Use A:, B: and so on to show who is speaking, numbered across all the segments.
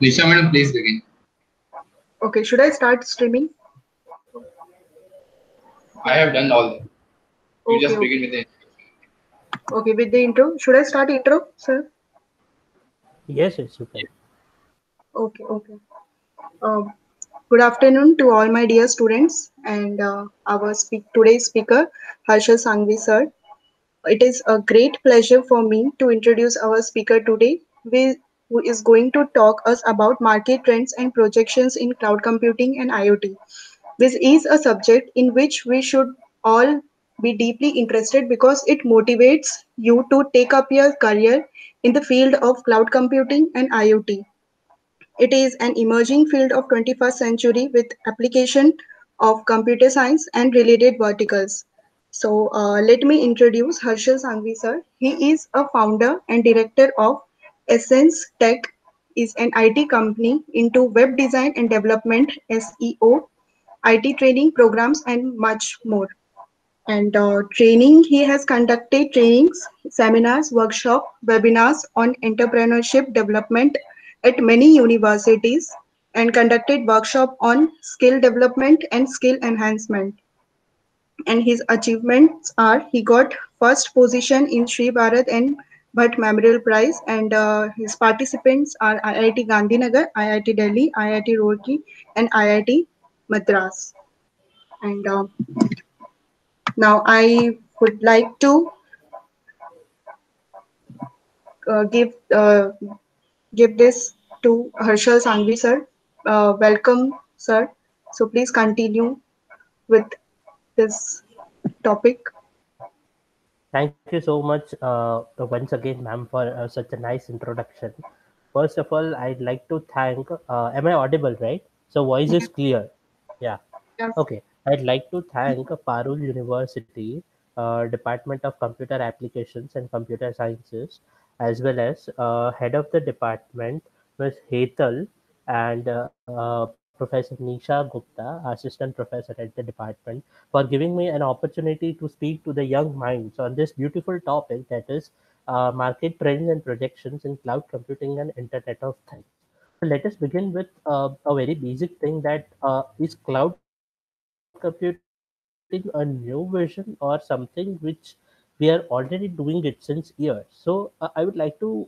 A: Nisha madam, please begin.
B: Okay, should I start streaming?
A: I have done all that. You
B: Okay,
A: just
B: okay.
A: begin with it.
B: Okay, with the intro. Should I start intro, sir?
C: Yes, yes, you can.
B: Okay, okay. Um, Good afternoon to all my dear students and our today's speaker, Harshal Sangvi sir. It is a great pleasure for me to introduce our speaker today, who is going to talk us about market trends and projections in cloud computing and IoT. This is a subject in which we should all be deeply interested because it motivates you to take up your career in the field of cloud computing and IoT. It is an emerging field of 21st century with application of computer science and related verticals. So let me introduce Harshal Sangvi sir. He is a founder and director of Essence Tech, is an IT company into web design and development, SEO, IT training programs, and much more. And training, he has conducted trainings, seminars, workshop, webinars on entrepreneurship development at many universities and conducted workshop on skill development and skill enhancement. And his achievements are he got first position in Sri Bharat and Bhatt Memorial Prize, and his participants are IIT Gandhinagar, IIT Delhi, IIT Roorkee, and IIT Madras. And now I would like to uh, give uh, give this to Harshal Sangvi sir. Welcome, sir. So please continue with this topic.
C: Thank you so much once again, ma'am, for such a nice introduction. First of all, I'd like to thank. Am I audible, right? So voice is clear. Yeah.
B: Yes.
C: Okay. I'd like to thank Parul University, Department of Computer Applications and Computer Sciences, as well as head of the department, Ms. Hetal, and Professor Nisha Gupta, Assistant Professor at the department, for giving me an opportunity to speak to the young minds on this beautiful topic, that is market trends and projections in cloud computing and Internet of Things. So let us begin with a very basic thing, that is cloud computing a new vision or something which we are already doing it since years? So I would like to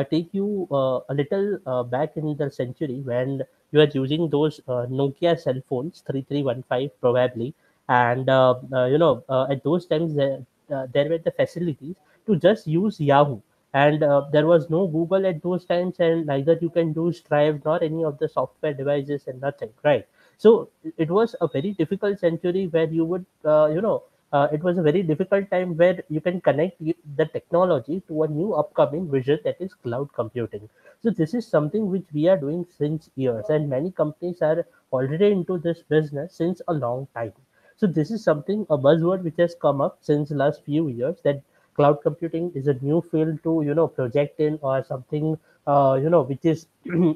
C: take you a little back in the century when you are using those Nokia cell phones 3315 probably, and at those times there were the facilities to just use Yahoo, and there was no Google at those times, and neither you can do Strive nor any of the software devices and nothing, right? So it was a very difficult century where you would it was a very difficult time where you can connect the technology to a new upcoming vision, that is cloud computing. So this is something which we are doing since years, and many companies are already into this business since a long time. So this is something, a buzzword which has come up since last few years, that cloud computing is a new field to project in, or something which is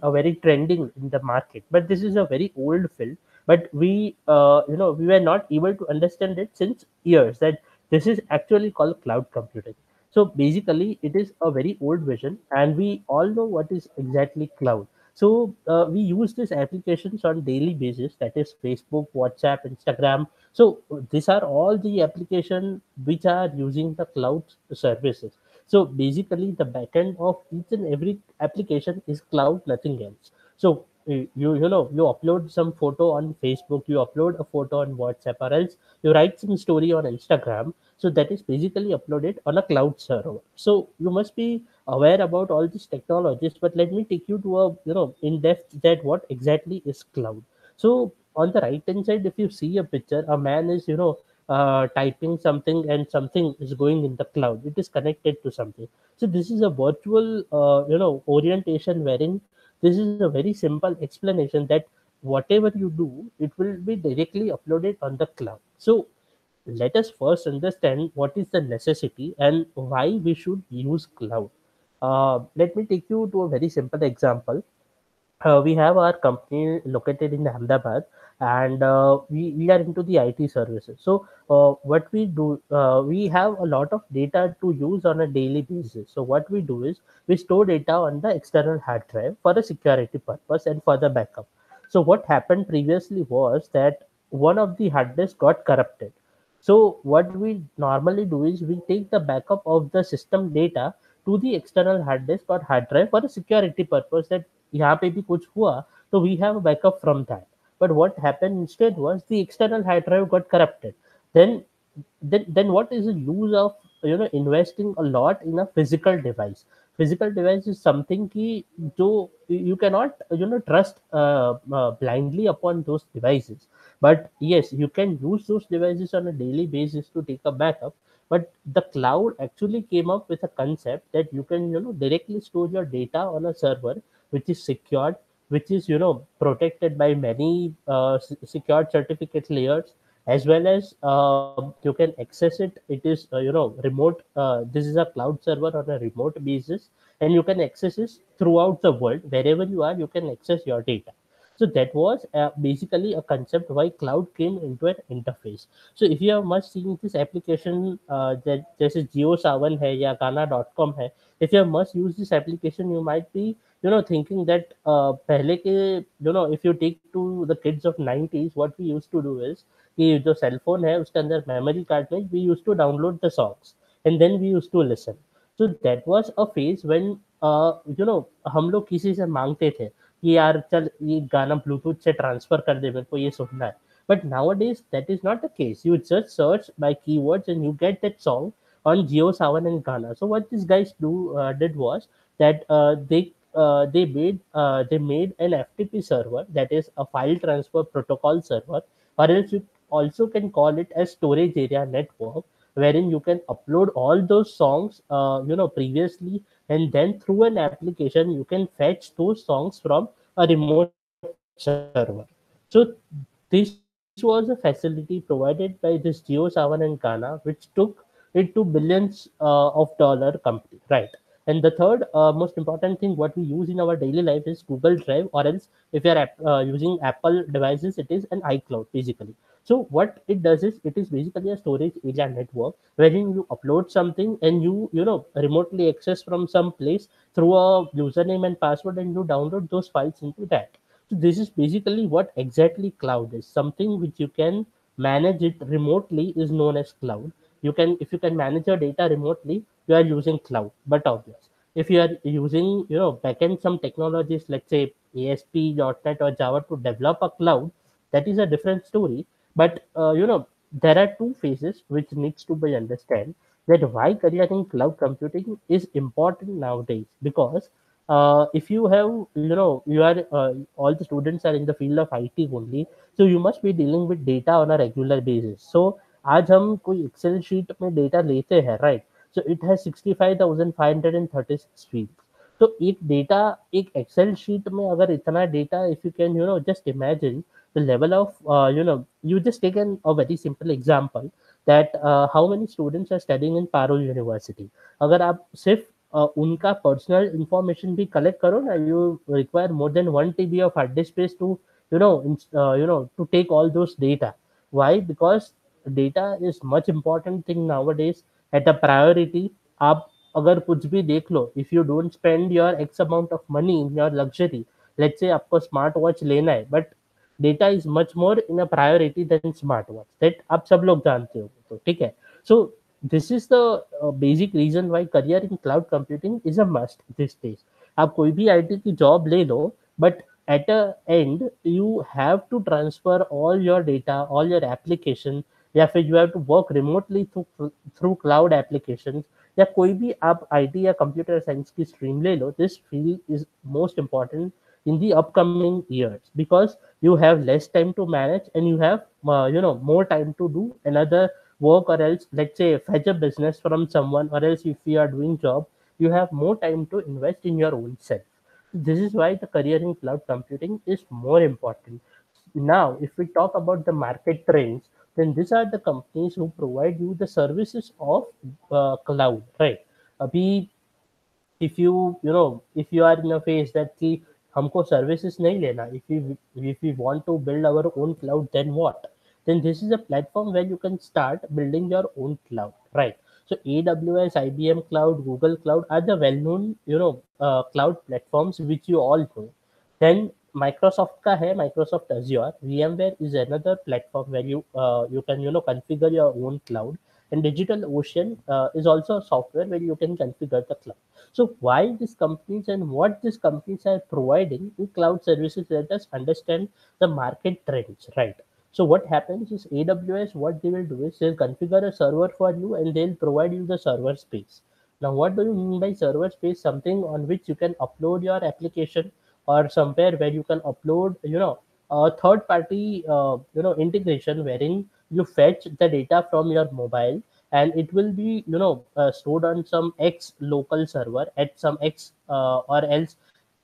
C: a very trending in the market. But this is a very old field, but we were not able to understand it since years, that this is actually called cloud computing. So basically it is a very old vision, and we all know what is exactly cloud. So we use these applications on daily basis, that is Facebook, WhatsApp, Instagram. So these are all the application which are using the cloud services. So basically the backend of each and every application is cloud, nothing else. So you upload some photo on Facebook, you upload a photo on WhatsApp, or else you write some story on Instagram. So that is basically uploaded on a cloud server. So you must be aware about all these technologies, but let me take you to a in depth, that what exactly is cloud. So on the right hand side, if you see a picture, a man is typing something, and something is going in the cloud, it is connected to something. So this is a virtual orientation, wherein this is a very simple explanation, that whatever you do, it will be directly uploaded on the cloud. So let us first understand what is the necessity and why we should use cloud. Let me take you to a very simple example. We have our company located in Ahmedabad, and we are into the IT services. So what we do, we have a lot of data to use on a daily basis. So what we do is we store data on the external hard drive for a security purpose and for the backup. So what happened previously was that one of the hard disks got corrupted. So what we normally do is we take the backup of the system data to the external hard disk or hard drive for a security purpose, that यहाँ पे भी कुछ हुआ तो we have a backup from that. But what happened instead was the external hard drive got corrupted. Then then what is the use of investing a lot in a physical device? Physical device is something ki jo you cannot trust blindly upon those devices. But yes, you can use those devices on a daily basis to take a backup. But the cloud actually came up with a concept that you can directly store your data on a server which is secured, which is protected by many secured certificate layers, as well as you can access it. It is remote. This is a cloud server on a remote basis, and you can access it throughout the world. Wherever you are, you can access your data. So that was basically a concept why cloud came into an interface. So if you have much seen this application, that जैसे जियो सावन है या गाना.com है, if you have much used this application, you might be thinking that पहले के if you take to the kids of 90s, what we used to do is कि जो cell phone है उसके अंदर मेमोरी कार्ड में we use to download the songs and then we use to listen. So that was a phase when हम लोग किसी से मांगते थे कि यार चल ये गाना ब्लूटूथ से ट्रांसफर कर दे, मेरे को ये सुनना है. But nowadays that is not the case. You just search by keywords and you get that song on Jio Savan and Ghana. So what these guys did was that they made an FTP server, that is a file transfer protocol server, or else you also can call it as storage area network, wherein you can upload all those songs previously, and then through an application you can fetch those songs from a remote server. So this was a facility provided by this Jio Savan and Ghana, which took it to billions of dollar company, right? And the third most important thing what we use in our daily life is Google Drive, or else if you are using Apple devices, it is an iCloud basically. So what it does is it is basically a storage area network wherein you upload something and you remotely access from some place through a username and password, and you download those files into that. So this is basically what exactly cloud is. Something which you can manage it remotely is known as cloud. You can, if you can manage your data remotely, you are using cloud. But obvious, if you are using backend some technologies, let's say ASP.NET or Java to develop a cloud, that is a different story. But there are two phases which needs to be understand, that why career in cloud computing is important nowadays. Because if you have you are all the students are in the field of IT only, so you must be dealing with data on a regular basis. So आज हम कोई Excel sheet में data लेते हैं, right? So it has 65,536 field. तो एक data, एक Excel sheet में अगर इतना data, if you can just imagine the level of you just take a very simple example that how many students are studying in Parul University. अगर आप सिर्फ उनका पर्सनल इंफॉर्मेशन भी कलेक्ट करो ना, you require more than 1 TB of hard disk space to to take all those data. Why? Because data is much important thing nowadays at a priority. आप अगर कुछ भी देख लो, if you don't spend your x amount of money in your luxury, let's say आपको smart watch लेना है, but data is much more in a priority than smart watch, that आप सब लोग जानते हो. तो ठीक है. So this is the basic reason why career in cloud computing is a must this days. आप कोई भी आईटी की जॉब ले लो, but at a end you have to transfer all your data, all your application, या फिर you have to work remotely through cloud applications. या कोई भी आप आईटी या कंप्यूटर साइंस की स्ट्रीम ले लो, this field is most important in the upcoming years, because you have less time to manage and you have more time to do another work, or else let's say fetch a business from someone, or else if you are doing job, you have more time to invest in your own self. This is why the career in cloud computing is more important. Now, if we talk about the market trends, then these are the companies who provide you the services of cloud, right? Abhi, if you if you are in a phase that ki हमको services नहीं लेना. If we want to build our own cloud, then what? Then this is a platform where you can start building your own cloud, right? So AWS, IBM Cloud, Google Cloud are the well-known, cloud platforms which you all know. Then Microsoft का है Microsoft Azure. VMware is another platform where you can configure your own cloud. And DigitalOcean is also a software where you can configure the cloud. So why these companies and what these companies are providing in cloud services, let us understand the market trends, right? So what happens is AWS, what they will do is they'll configure a server for you and they'll provide you the server space. Now, what do you mean by server space? Something on which you can upload your application, or somewhere where you can upload, a third party, integration wherein you fetch the data from your mobile and it will be, stored on some X local server at some X, or else,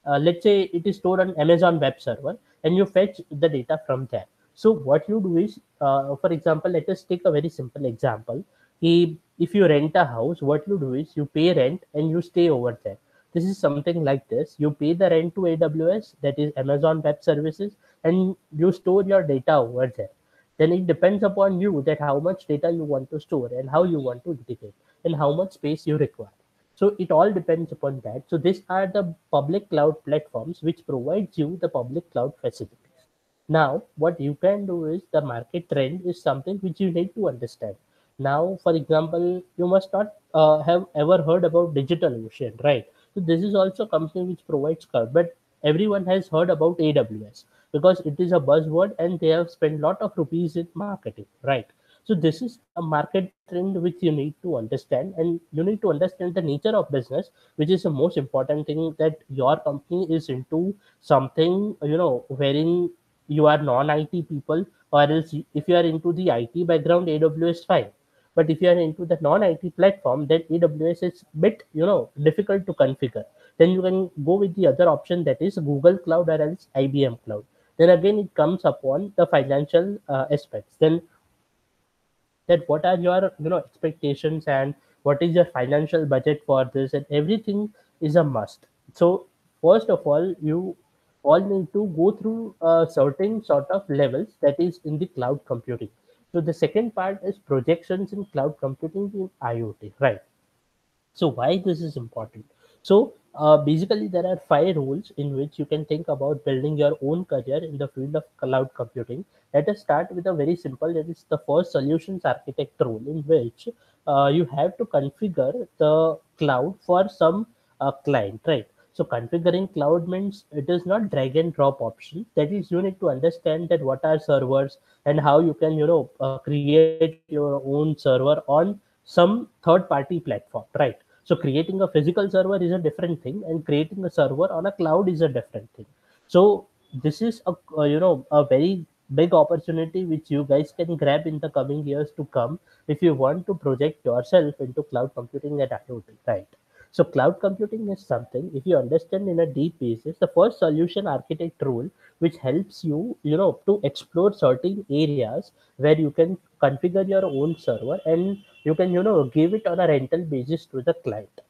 C: let's say it is stored on Amazon web server and you fetch the data from there. So what you do is, for example, let us take a very simple example. If you rent a house, what you do is you pay rent and you stay over there. This is something like this. You pay the rent to AWS, that is Amazon Web Services, and you store your data over there. Then it depends upon you that how much data you want to store and how you want to integrate and how much space you require. So it all depends upon that. So these are the public cloud platforms which provides you the public cloud facilities. Now, what you can do is the market trend is something which you need to understand. Now, for example, you must not have ever heard about DigitalOcean, right? So this is also a company which provides cloud, but everyone has heard about AWS because it is a buzzword and they have spent a lot of rupees in marketing, right? So this is a market trend which you need to understand, and you need to understand the nature of business, which is the most important thing, that your company is into something, wherein you are non-IT people, or else if you are into the IT background, AWS fine. But if you are into the non-IT platform, then AWS is bit, difficult to configure. Then you can go with the other option, that is Google Cloud or else IBM Cloud. Then again, it comes upon the financial aspects. Then that what are your expectations and what is your financial budget for this, and everything is a must. So first of all, you all need to go through certain sort of levels that is in the cloud computing. So the second part is projections in cloud computing in IoT, right? So why this is important? So basically, there are 5 rules in which you can think about building your own career in the field of cloud computing. Let us start with a very simple. That is the first solutions architect rule, in which you have to configure the cloud for some client, right? So configuring cloud means it is not drag and drop option. That is, you need to understand that what are servers and how you can create your own server on some third party platform, right? So creating a physical server is a different thing, and creating a server on a cloud is a different thing. So this is a very big opportunity which you guys can grab in the coming years to come if you want to project yourself into cloud computing at IoT, right? So cloud computing is something, if you understand in a deep basis, the first solution architect rule which helps you, to explore certain areas where you can configure your own server and you can give it on a rental basis to the client.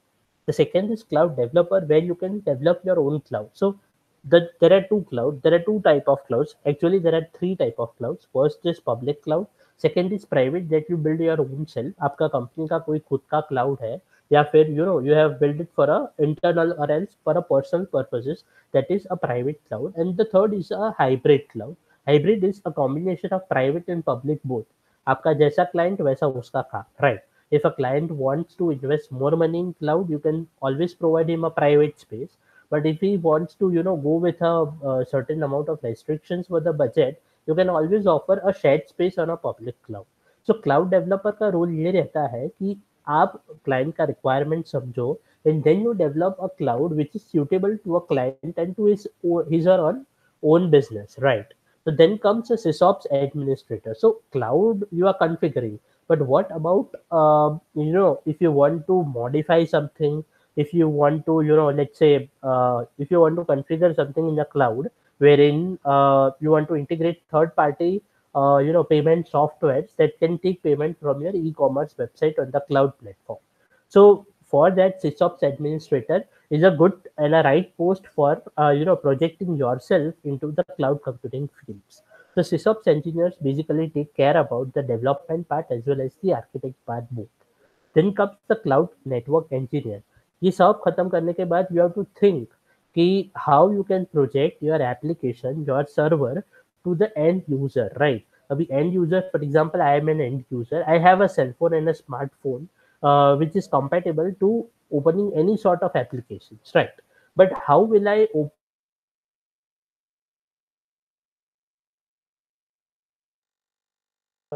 C: The second is cloud developer, where you can develop your own cloud. So there are two type of clouds. Actually, there are three type of clouds. First is public cloud. Second is private, that you build your own self. आपका company का कोई खुद का cloud है, या फिर you have built it for a internal or else for a personal purposes, that is a private cloud. And the third is a hybrid cloud. Hybrid is a combination of private and public both. आपका जैसा client वैसा उसका काम, right? If a client wants to invest more money in cloud, you can always provide him a private space. But if he wants to go with a certain amount of restrictions for the budget, you can always offer a shared space on a public cloud. So cloud developer का role ये रहता है कि आप client का requirement समझो, and then you develop a cloud which is suitable to a client and to his or her own business, right? So then comes a sysops administrator. So cloud you are configuring, but what about if you want to modify something, if you want to let's say if you want to configure something in the cloud wherein you want to integrate third party payment softwares that can take payment from your e-commerce website on the cloud platform. So for that sysops administrator, is a good and a right post for projecting yourself into the cloud computing fields. So sysops engineers basically take care about the development part as well as the architect part both. Then comes the cloud network engineer. ये सब खत्म करने के बाद you have to think कि how you can project your application, your server to the end user, right? अभी end user, for example, I am an end user. I have a cell phone and a smartphone which is compatible to opening any sort of applications, right? But how will I open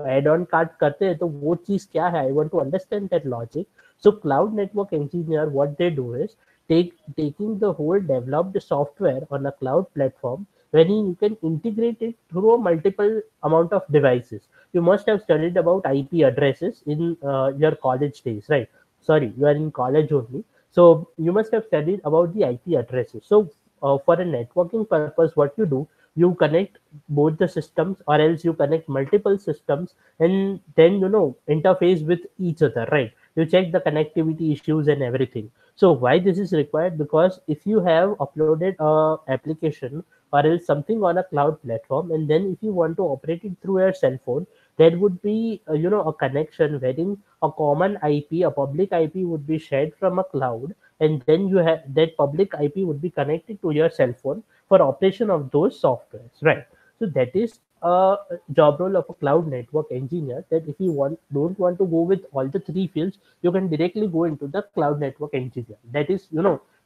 C: add on card करते हैं तो वो चीज क्या है, I want to understand that logic. So cloud network engineer, what they do is taking the whole developed software on a cloud platform when you can integrate it through a multiple amount of devices. You must have studied about IP addresses in your college days, right? Sorry, you are in college only, so you must have studied about the IP addresses. So for a networking purpose, what you do, you connect both the systems, or else you connect multiple systems, and then interface with each other, right? You check the connectivity issues and everything. So why this is required? Because if you have uploaded a application or else something on a cloud platform, and then if you want to operate it through your cell phone, there would be a connection wherein a common IP, a public IP would be shared from a cloud, and then you have that public IP would be connected to your cell phone for operation of those softwares, right? So that is a job role of a cloud network engineer, that if you don't want to go with all the three fields, you can directly go into the cloud network engineer. That is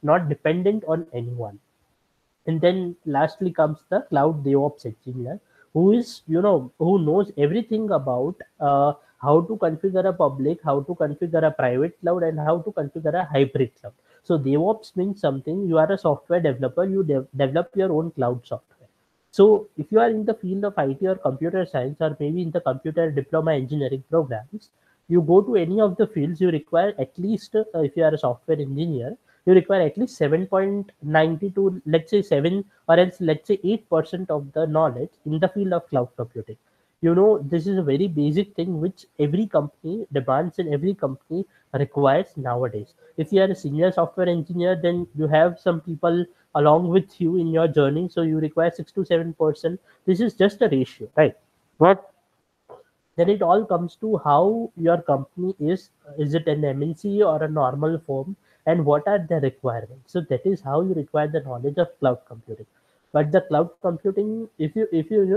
C: not dependent on anyone. And then lastly comes the cloud DevOps engineer, who is who knows everything about how to configure a public, how to configure a private cloud, and how to configure a hybrid cloud. So DevOps means something, you are a software developer, you develop your own cloud software. So if you are in the field of IT or computer science, or maybe in the computer diploma engineering programs, you go to any of the fields, you require at least, if you are a software engineer, you require at least 7.90 to, let's say, 7, or else let's say 8% of the knowledge in the field of cloud computing. This is a very basic thing which every company demands and every company requires nowadays. If you are a senior software engineer, then you have some people along with you in your journey, so you require 6 to 7%. This is just a ratio, right? But then it all comes to how your company is it an MNC or a normal firm, and what are the requirements. So that is how you require the knowledge of cloud computing. But the cloud computing, if you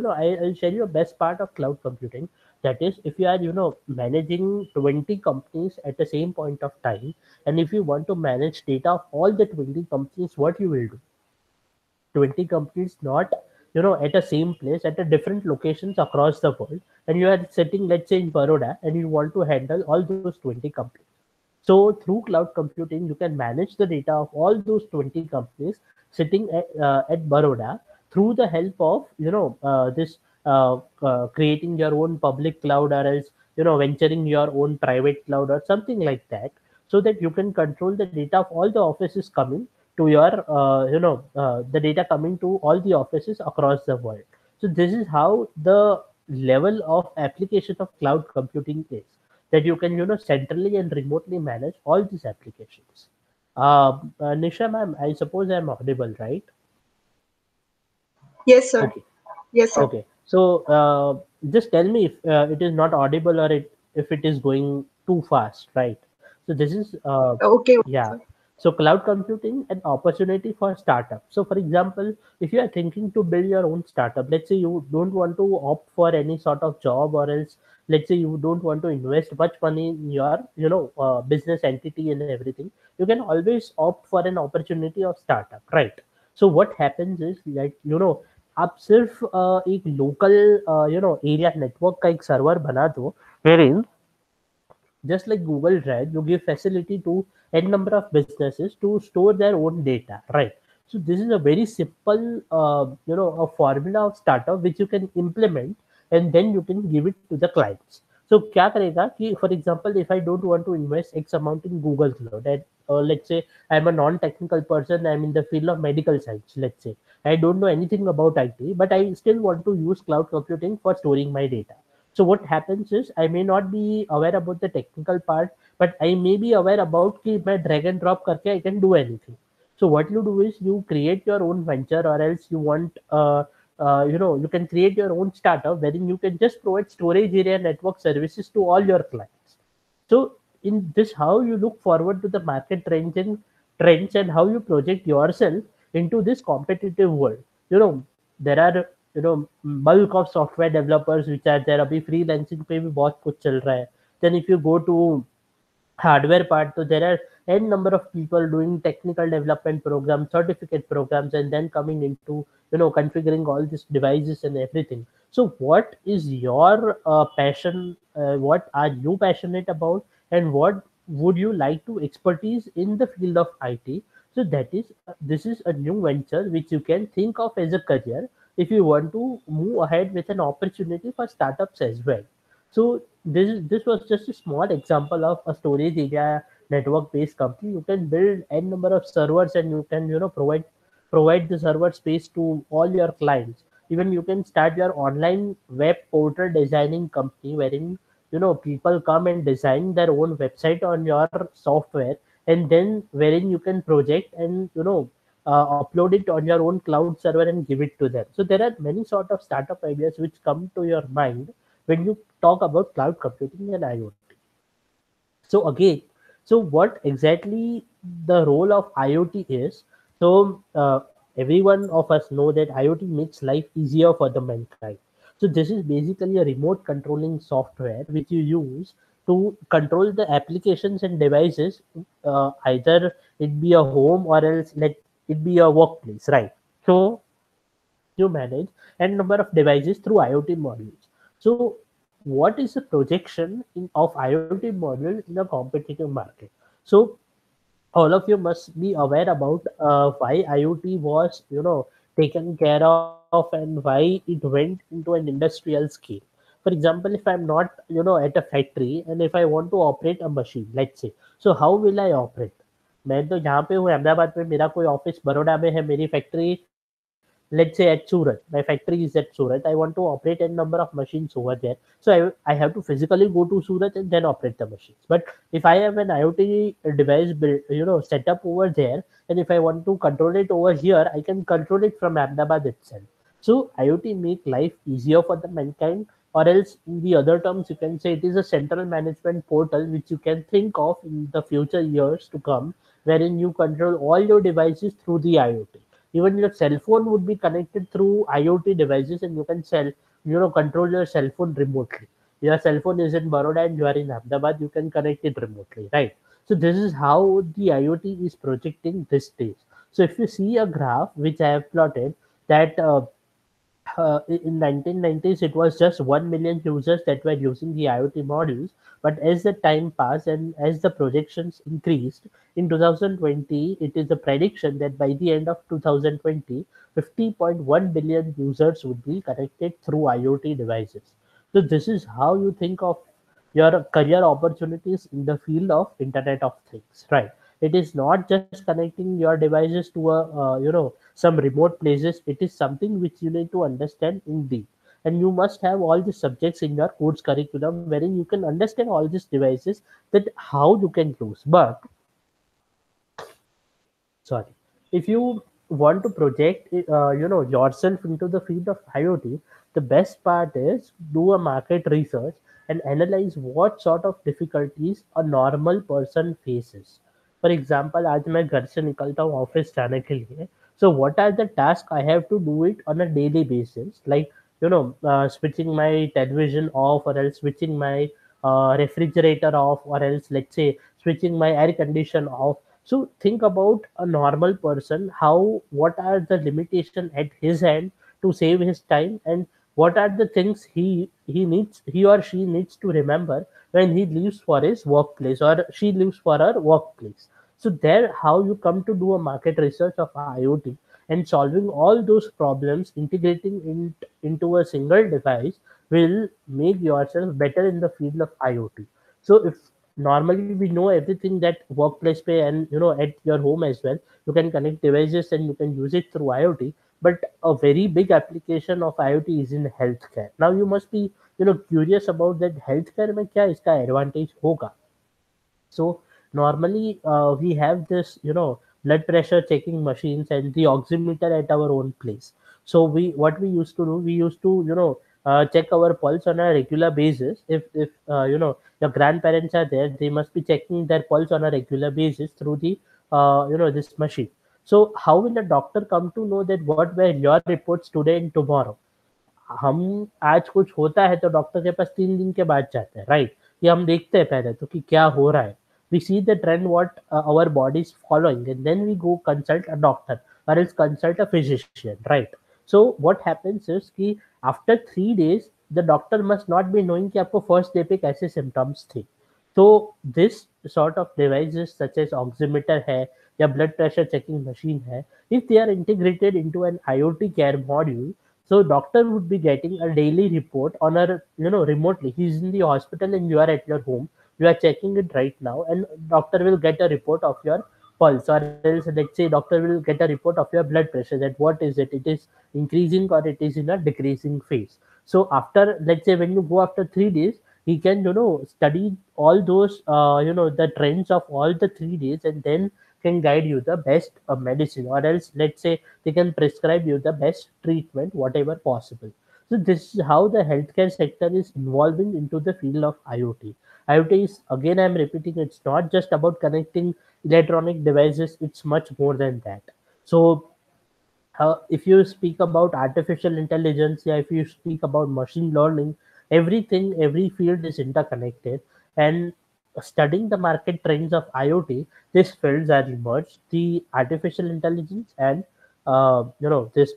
C: I'll share you a best part of cloud computing. That is, if you are managing 20 companies at the same point of time, and if you want to manage data of all the 20 companies, what you will do? 20 companies, not at the same place, at a different locations across the world, and you are sitting, let's say, in Baroda, and you want to handle all those 20 companies. So through cloud computing, you can manage the data of all those 20 companies sitting at Baroda, through the help of this creating your own public cloud, or else venturing your own private cloud or something like that, so that you can control the data of all the offices coming to your the data coming to all the offices across the world. So this is how the level of application of cloud computing is, that you can centrally and remotely manage all these applications. Nisha ma'am, I suppose I'm audible, right?
B: Yes, sir.
C: Okay.
B: Yes, sir.
C: Okay. So just tell me if it is not audible, or if it is going too fast, right? So this is
B: Okay,
C: yeah.
B: sir.
C: So cloud computing, an opportunity for startup. So for example, if you are thinking to build your own startup, let's say you don't want to opt for any sort of job, or else let's say you don't want to invest much money in your business entity and everything, you can always opt for an opportunity of startup, right? So what happens is, like आप सिर्फ एक local area network का एक server बना दो, wherein just like Google Drive, you give facility to n number of businesses to store their own data, right? So this is a very simple, a formula of startup which you can implement, and then you can give it to the clients. So क्या करेगा कि, for example, if I don't want to invest X amount in Google Cloud, and let's say I'm a non-technical person, I'm in the field of medical science, let's say I don't know anything about IT, but I still want to use cloud computing for storing my data. So what happens is, I may not be aware about the technical part, but I may be aware about कि मैं drag and drop करके I can do anything. So what you do is you create your own venture, or else you want you can create your own startup wherein you can just provide storage area network services to all your clients. So in this, how you look forward to the market trends and how you project yourself into this competitive world. You know, there are bulk of software developers which are there. अभी freelancing पे भी बहुत कुछ चल रहा है. Then if you go to hardware part, so there are n number of people doing technical development programs, certificate programs, and then coming into configuring all these devices and everything. So what is your passion, what are you passionate about, and what would you like to expertise in the field of IT? So that is this is a new venture which you can think of as a career if you want to move ahead with an opportunity for startups as well. So this was just a small example of a storage area network based company. You can build n number of servers, and you can provide the server space to all your clients. Even you can start your online web portal designing company wherein people come and design their own website on your software, and then wherein you can project and upload it on your own cloud server and give it to them. So there are many sort of startup ideas which come to your mind when you talk about cloud computing and IoT. So again, so what exactly the role of IoT is? So everyone of us know that IoT makes life easier for the mankind. So this is basically a remote controlling software which you use to control the applications and devices, either it be a home or else let it be a workplace, right? So you manage n number of devices through IoT modules. So, what is the projection of IoT module in a competitive market? So, all of you must be aware about why IoT was, taken care of, and why it went into an industrial scale. For example, if I'm not, at a factory, and if I want to operate a machine, let's say, so how will I operate? मैं तो जहाँ पे हूँ अहमदाबाद में, मेरा कोई office Baroda में है, मेरी factory let's say at Surat, my factory is at Surat. I want to operate a number of machines over there. So I have to physically go to Surat and then operate the machines. But if I have an IoT device built, set up over there, and if I want to control it over here, I can control it from Ahmedabad itself. So IoT make life easier for the mankind, or else in the other terms, you can say it is a central management portal which you can think of in the future years to come, wherein you control all your devices through the IoT. Even your cell phone would be connected through IoT devices, and you can control your cell phone remotely. Your cell phone is in Baroda and you are in Ahmedabad, you can connect it remotely, right? So this is how the IoT is projecting this days. So if you see a graph which I have plotted, that in 1990s it was just 1 million users that were using the IoT modules, but as the time passed and as the projections increased, in 2020 it is the prediction that by the end of 2020, 50.1 billion users would be connected through IoT devices. So this is how you think of your career opportunities in the field of Internet of Things, right? It is not just connecting your devices to a some remote places. It is something which you need to understand in deep, and you must have all the subjects in your course curriculum wherein you can understand all these devices, that how you can use. But sorry, if you want to project yourself into the field of IoT, the best part is do a market research and analyze what sort of difficulties a normal person faces. For example, आज मैं घर से निकलता हूँ office जाने के लिए, so what are the tasks I have to do it on a daily basis, like switching my television off, or else switching my refrigerator off, or else let's say switching my air condition off. So think about a normal person, how what are the limitation at his hand to save his time, and what are the things he or she needs to remember when he leaves for his workplace or she leaves for her workplace. So there how you come to do a market research of IoT and solving all those problems, integrating into a single device will make yourself better in the field of IoT. So if normally we know everything that workplace pay and at your home as well, you can connect devices and you can use it through IoT. But a very big application of IoT is in healthcare. Now you must be curious about that healthcare में क्या इसका advantage होगा. So normally we have this blood pressure checking machines, and the oximeter at our own place. So what we used to do, we used to check our pulse on a regular basis. If your grandparents are there, they must be checking their pulse on a regular basis through the this machine. So how will a doctor come to know that what were your reports today and tomorrow? हम आज कुछ होता है तो doctor के पास 3 दिन के बाद जाते हैं, राइट? ये हम देखते हैं पहले तो कि क्या हो रहा है. We see the trend what our body is following, and then we go consult a doctor or else consult a physician, right? So what happens is कि after 3 days the doctor must not be knowing कि आपको first day पे कैसे symptoms थे. So this sort of devices such as oximeter है या blood pressure checking machine है, if they are integrated into an IoT care module, so doctor would be getting a daily report on a remotely. He's in the hospital and you are at your home. You are checking it right now, and doctor will get a report of your pulse, or else let's say doctor will get a report of your blood pressure. That what is it? It is increasing or it is in a decreasing phase. So after, let's say when you go after 3 days, he can study all those the trends of all the 3 days, and then can guide you the best medicine, or else let's say they can prescribe you the best treatment whatever possible. So this is how the healthcare sector is evolving into the field of IoT. IoT is, again I'm repeating, it's not just about connecting electronic devices, it's much more than that. So if you speak about artificial intelligence, yeah, if you speak about machine learning, everything, every field is interconnected. And studying the market trends of IoT, these fields are emerged: the artificial intelligence and this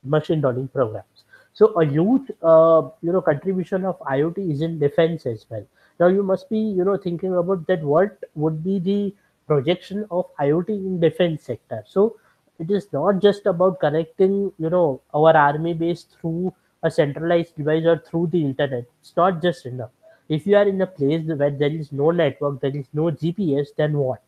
C: machine learning programs. So a huge contribution of IoT is in defense as well. Now you must be thinking about that, what would be the projection of IoT in defense sector. So it is not just about connecting our army base through a centralized device or through the internet. It's not just enough. If you are in a place where there is no network, there is no GPS, then what?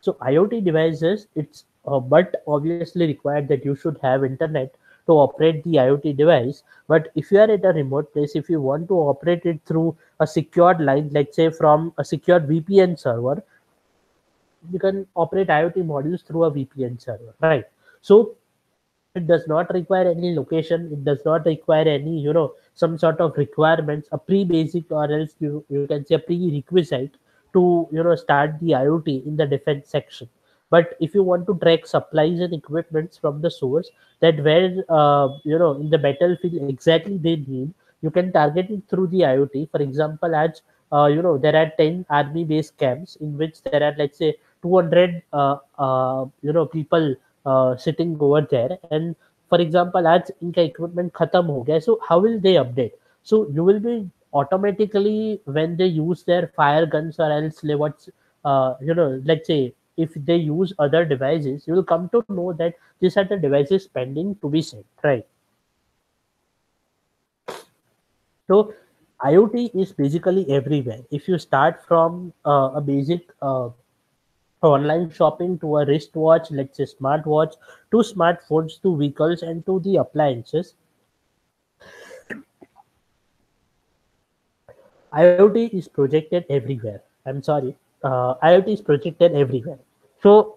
C: So IoT devices, it's but obviously required that you should have internet to operate the IoT device. But if you are at a remote place, if you want to operate it through a secured line, let's say from a secured VPN server, you can operate IoT modules through a VPN server, right? So it does not require any location. It does not require any, some sort of requirements, a pre-basic, or else you can say a prerequisite to, start the IoT in the defense section. But if you want to track supplies and equipments from the source, that where, in the battlefield exactly they need, you can target it through the IoT. For example, as there are 10 army base camps in which there are, let's say, 200 people sitting over there, and for example आज इनका equipment खत्म हो गया, so how will they update? So you will be automatically, when they use their fire guns, or else what's let's say if they use other devices, you will come to know that these are the devices pending to be sent, right? So IoT is basically everywhere. If you start from a basic online shopping to a wristwatch, let's say smartwatch, to smartphones, to vehicles, and to the appliances, IoT is projected everywhere. I'm sorry, IoT is projected everywhere. So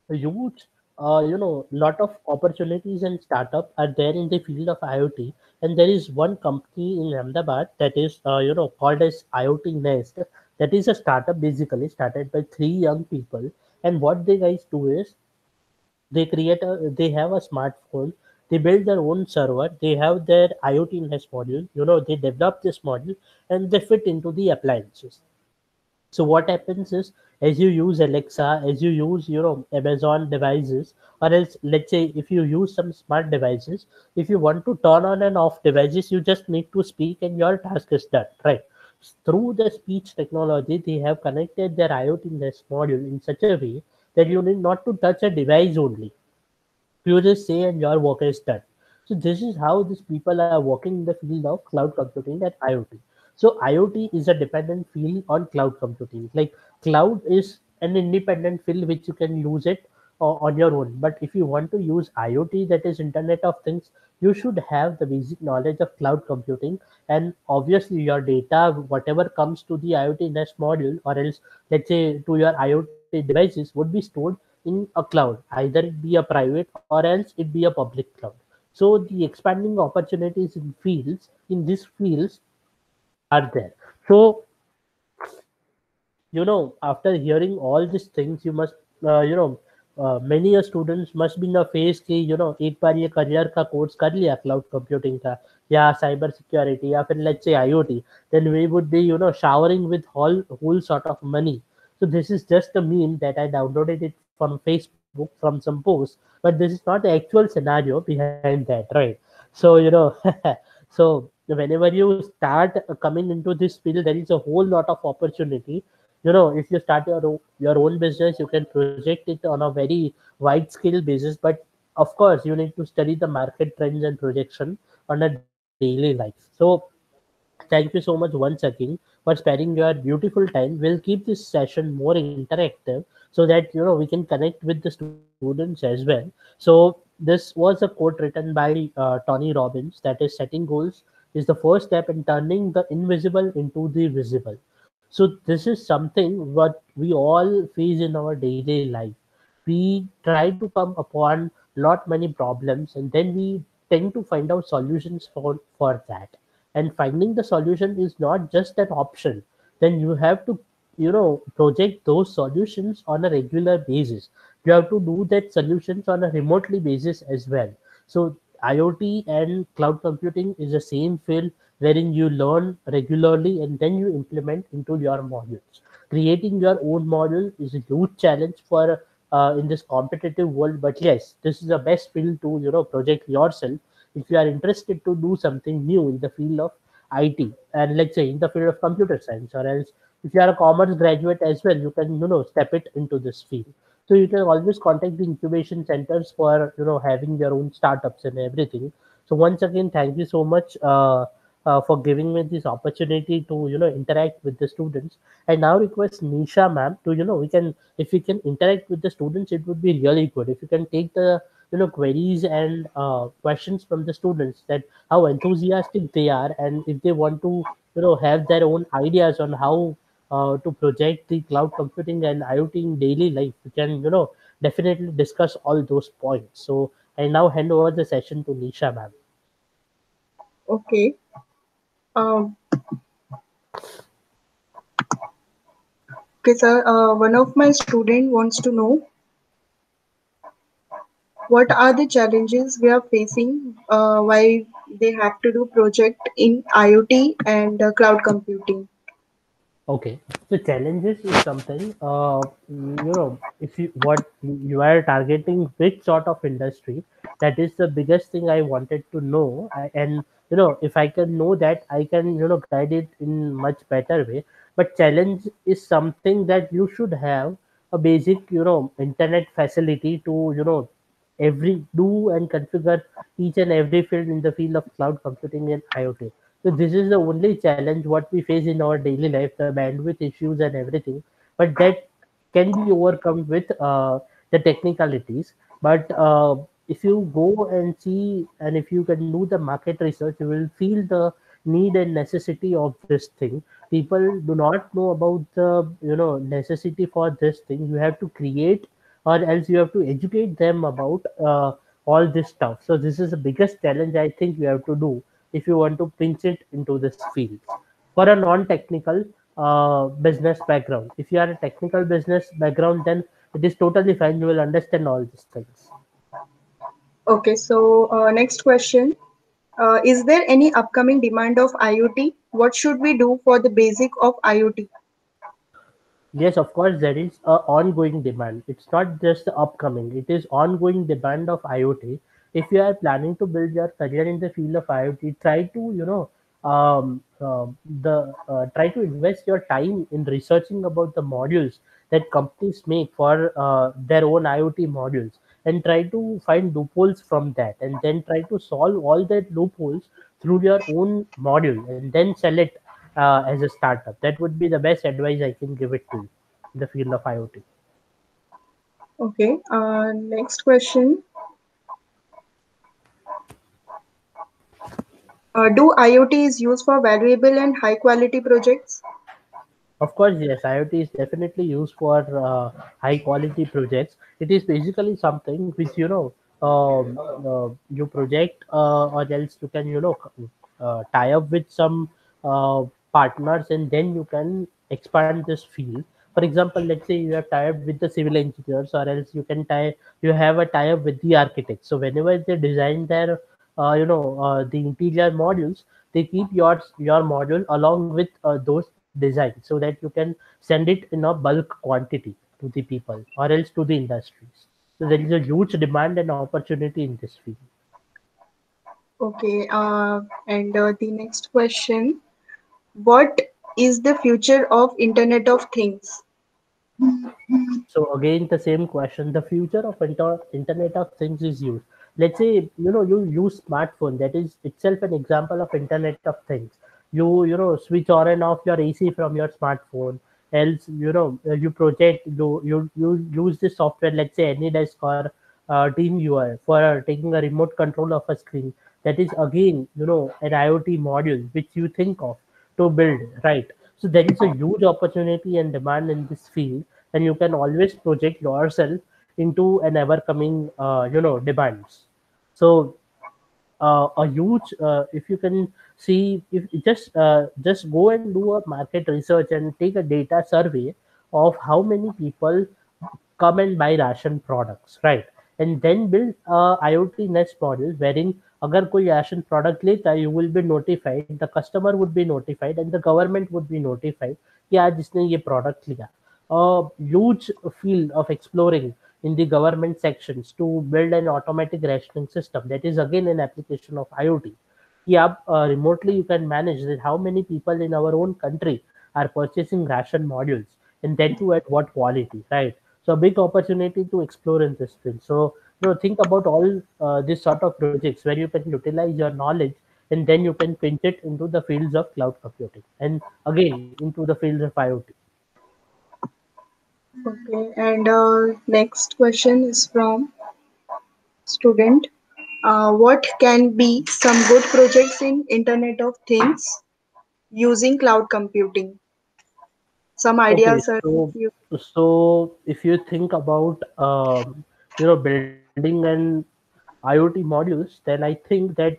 C: a huge lot of opportunities and startup are there in the field of IoT. And there is one company in Ahmedabad that is called as IoT Nest. That is a startup basically started by 3 young people. And what they guys do is they have a smartphone, they build their own server, they have their IoT Nest module, they develop this module, and they fit into the appliances. So what happens is, as you use Alexa, as you use Amazon devices, or else let's say if you use some smart devices, if you want to turn on and off devices, you just need to speak and your task is done, right? Through the speech technology, they have connected their IoT Nest module in such a way that you need not to touch a device only. You just say and your work is done. So this is how these people are working in the field of cloud computing and IoT. So IoT is a dependent field on cloud computing. Like cloud is an independent field which you can use it on your own. But if you want to use IoT, that is Internet of Things, you should have the basic knowledge of cloud computing. And obviously your data, whatever comes to the IoT nest module, or else let's say to your IoT devices, would be stored in a cloud, either it be a private or else it be a public cloud. So the expanding opportunities in these fields are there. So after hearing all these things, you must many a students must be in a phase कि एक बार ये career का course कर लिया cloud computing का या cyber security या फिर let's say IoT, then we would be showering with whole sort of money. So this is just a meme that I downloaded it from Facebook from some post, but this is not the actual scenario behind that, right? So so whenever you start coming into this field, there is a whole lot of opportunity. If you start your own business, you can project it on a very wide scale basis, but of course you need to study the market trends and projection on a daily life. So thank you so much once again for sparing your beautiful time. We'll keep this session more interactive so that we can connect with the students as well. So this was a quote written by Tony Robbins, that is, setting goals is the first step in turning the invisible into the visible. So this is something what we all face in our daily life. We try to come upon lot many problems, and then we tend to find out solutions for that. And finding the solution is not just an option. Then you have to project those solutions on a regular basis. You have to do that solutions on a remotely basis as well. So IoT and cloud computing is the same field wherein you learn regularly and then you implement into your modules. Creating your own module is a huge challenge for in this competitive world. But yes, this is the best field to project yourself if you are interested to do something new in the field of IT, and let's say in the field of computer science, or else if you are a commerce graduate as well, you can step it into this field. So you can always contact the incubation centers for having your own startups and everything. So once again, thank you so much for giving me this opportunity to interact with the students. I now request Nisha ma'am to we can, if we can interact with the students, it would be really good if you can take the queries and questions from the students, that how enthusiastic they are, and if they want to have their own ideas on how to project the cloud computing and IoT in daily life. We can definitely discuss all those points. So I now hand over the session to Nisha ma'am.
B: Okay. Um, okay, sir. One of my student wants to know what are the challenges we are facing while they have to do project in IoT and cloud computing.
C: Okay, so challenges is something, if you what you are targeting, which sort of industry, that is the biggest thing I wanted to know. And if I can know that, I can guide it in much better way. But challenge is something that you should have a basic internet facility to every do and configure each and every field in the field of cloud computing and IoT. So this is the only challenge what we face in our daily life, the bandwidth issues and everything. But that can be overcome with the technicalities. But if you go and see, and if you can do the market research, you will feel the need and necessity of this thing. People do not know about the necessity for this thing. You have to create, or else you have to educate them about all this stuff. So this is the biggest challenge I think you have to do if you want to pinch it into this field. For a non-technical business background, if you are a technical business background, then it is totally fine. You will understand all these things.
B: Okay, so next question. Is there any upcoming demand of IoT? What should we do for the basic of IoT?
C: Yes, of course, there is a ongoing demand. It's not just the upcoming, it is ongoing demand of IoT. If you are planning to build your career in the field of IoT, try to, try to invest your time in researching about the modules that companies make for their own IoT modules, and try to find loopholes from that, and then try to solve all that loopholes through your own module, and then sell it as a startup. That would be the best advice I can give it to you in the field of IoT.
B: Okay. Next question. Do IoT is used for valuable and high quality projects?
C: Of course, yes, IoT is definitely used for high quality projects. It is basically something which, you project, or else you can, tie up with some uh, partners, and then you can expand this field. For example, let's say you have tie up with the civil engineers, or else you have a tie up with the architects. So whenever they design their, the interior modules, they keep your module along with those designs, so that you can send it in a bulk quantity to the people or else to the industries. So there is a huge demand and opportunity in this field.
B: Okay. And the next question. What is the future of Internet of Things?
C: So again, the same question. The future of Internet of Things is used. Let's say you use smartphone. That is itself an example of Internet of Things. You switch on and off your AC from your smartphone. Else you project you use this software. Let's say AnyDesk or TeamViewer for taking a remote control of a screen. That is again an IoT module which you think of to build, right? So there is a huge opportunity and demand in this field, and you can always project yourself into an ever coming demands. So a huge if you can see, if just go and do a market research and take a data survey of how many people come and buy ration products, right? And then build a IoT Nest model wherein अगर कोई ration product लेता है, you will be notified, the customer would be notified, and the government would be notified कि आज इसने ये product लिया. A huge field of exploring in the government sections to build an automatic rationing system. That is again an application of IoT. Yeah, remotely you can manage that how many people in our own country are purchasing ration modules, and then to at what quality, right? So a big opportunity to explore in this field. So think about all this sort of projects where you can utilize your knowledge, and then you can pinch it into the fields of cloud computing, and again into the fields of IoT.
B: Okay. And next question is from student. What can be some good projects in Internet of Things using cloud computing? Some
C: Okay,
B: ideas are
C: so if you think about building an IoT modules, then I think that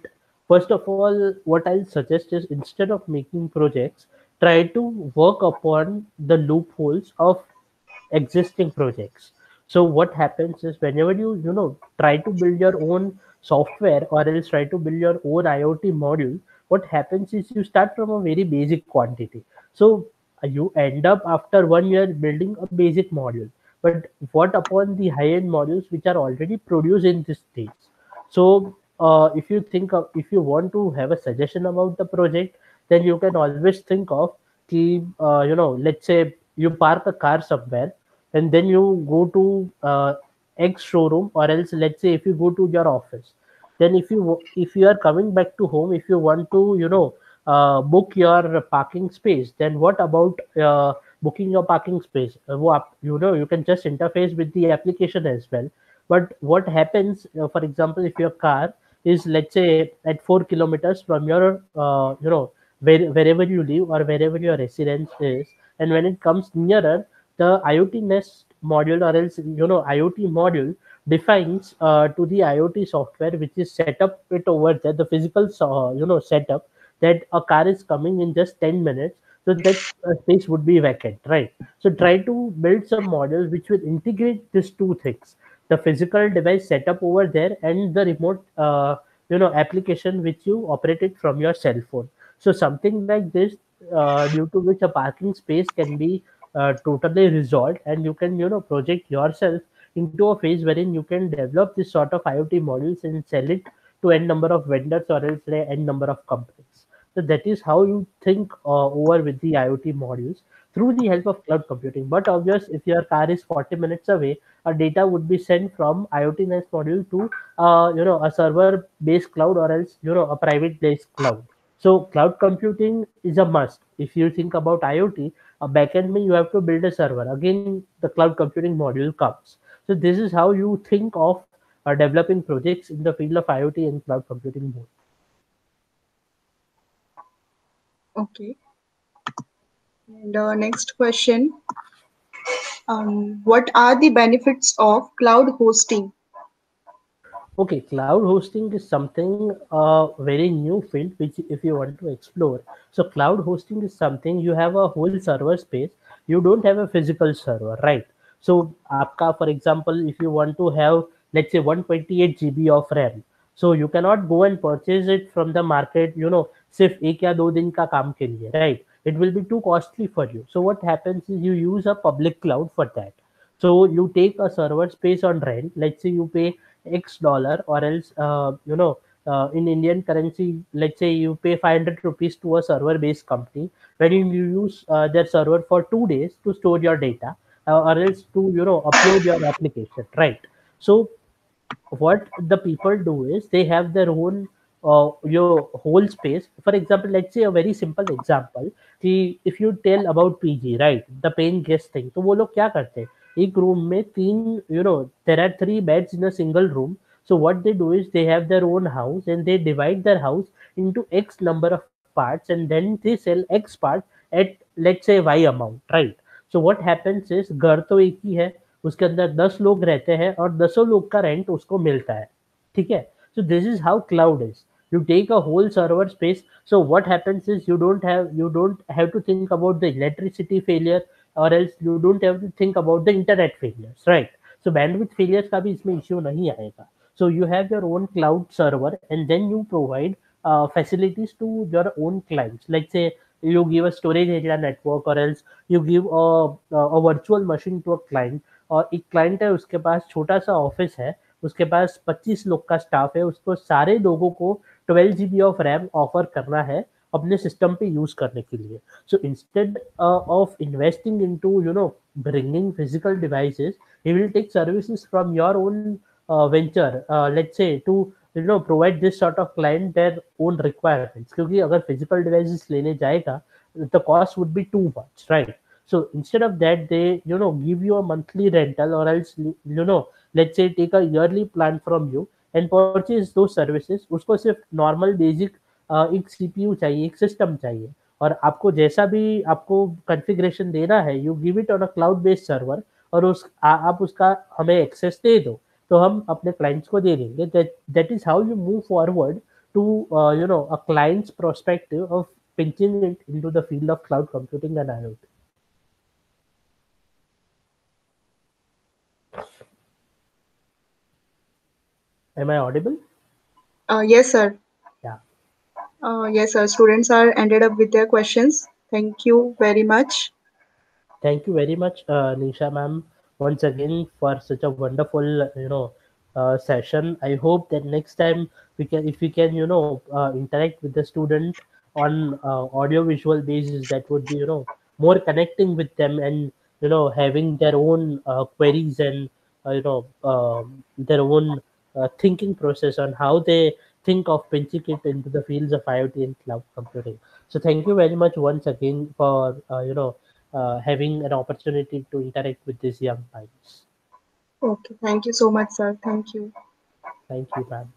C: first of all, what I'll suggest is instead of making projects, try to work upon the loopholes of existing projects. So what happens is whenever you try to build your own software or else try to build your own IoT module, what happens is you start from a very basic quantity. So you end up after 1 year building a basic module. But what upon the high-end modules which are already produced in this stage? So if you want to have a suggestion about the project, then you can always think of let's say you park a car somewhere, and then you go to X showroom, or else let's say if you go to your office, then if you are coming back to home, if you want to book your parking space, then what about booking your parking space? You can just interface with the application as well. But what happens, for example, if your car is let's say at 4 kilometers from your wherever you live or wherever your residence is, and when it comes nearer, the IoT Nest module or else IoT module defines to the IoT software which is set up it over there, the physical setup, that a car is coming in just 10 minutes, so that space would be vacant, right? So try to build some models which will integrate these two things: the physical device setup over there and the remote application which you operated from your cell phone. So something like this, due to which a parking space can be totally resolved, and you can project yourself into a phase wherein you can develop this sort of IoT models and sell it to n number of vendors or else n number of companies. So that is how you think over with the IoT modules through the help of cloud computing. But obvious, if your car is 40 minutes away, a data would be sent from IoT Nest module to a server based cloud or else a private based cloud. So cloud computing is a must. If you think about IoT, a backend mean you have to build a server. Again, the cloud computing module comes. So this is how you think of developing projects in the field of IoT and cloud computing both.
B: Okay. And next question. What are the benefits of cloud hosting?
C: Okay, cloud hosting is something very new field which if you want to explore. So cloud hosting is something you have a whole server space. You don't have a physical server, right? So आपका for example, if you want to have let's say 128 GB of RAM, so you cannot go and purchase it from the market. सिर्फ एक या दो दिन का काम के लिए, right? It will be too costly for you. So what happens is you use a public cloud for that. So you take a server space on rent. Let's say you pay X dollar, or else in Indian currency, let's say you pay 500 rupees to a server based company, wherein you use their server for 2 days to store your data, or else to upload your application, right? So what the people do is they have their own your whole space. For example, let's say a very simple example कि if you tell about PG, right, the paying guest thing, तो वो लोग क्या करते हैं, एक room में तीन, there are three beds in a single room. So what they do is they have their own house and they divide their house into X number of parts, and then they sell X part at let's say Y amount, right? So what happens is घर तो एक ही है, उसके अंदर 10 लोग रहते हैं और 10 लोग का रेंट उसको मिलता है, ठीक है? So this is how cloud is. You take a whole server space. So what happens is you don't have to think about the electricity failure, or else you don't have to think about the internet failures, right? So bandwidth failures का भी इसमें issue नहीं आएगा. So you have your own cloud server, and then you provide facilities to your own clients. Like say you give a storage area network, or else you give a virtual machine to a client. और एक client है, उसके पास छोटा सा office है, उसके पास 25 लोग का स्टाफ है, उसको सारे लोगों को 12 GB ऑफ रैम ऑफर करना है अपने सिस्टम पे यूज करने के लिए. So instead of investing into bringing physical devices, he will take services from your own venture, let's say to provide this sort of client their own requirements. क्योंकि अगर physical devices लेने जाएगा, the cost would be too much, right? So instead of that, they give you a monthly rental, or else let's say take a yearly plan from you and purchase those services. उसको सिर्फ normal basic एक CPU चाहिए, एक system चाहिए, और आपको जैसा भी आपको कॉन्फ़िगरेशन देना है, you give it on a cloud based server, और आप उसका हमें एक्सेस दे दो, तो हम अपने क्लाइंट्स को दे देंगे. That is how you move forward to a client's perspective of pitching it into the field of cloud computing and IoT. Am I audible?
B: Yes, sir.
C: Yeah.
B: Yes, sir. Students are ended up with their questions. Thank you very much.
C: Thank you very much, Nisha ma'am, once again for such a wonderful, session. I hope that next time if we can, interact with the student on audio visual basis, that would be, more connecting with them, and having their own queries, and their own thinking process on how they think of pinching it into the fields of IoT and cloud computing. So thank you very much once again for having an opportunity to interact with these young minds.
B: Okay. Thank you so much, sir. Thank you.
C: Thank you, ma'am.